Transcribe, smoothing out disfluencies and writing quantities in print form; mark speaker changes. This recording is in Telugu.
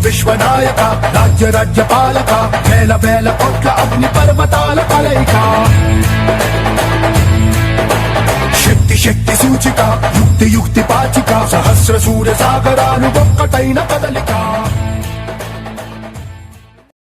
Speaker 1: విశ్వనాయక రాజ్య రాజ్య పాలక వేల వేల కోట్ల అగ్ని పర్వతాల కలయిక శక్తి శక్తి సూచిక యుక్తి యుక్తి పాచిక సహస్ర సూర్య సాగరాలు ఒక్కటైన కదలిక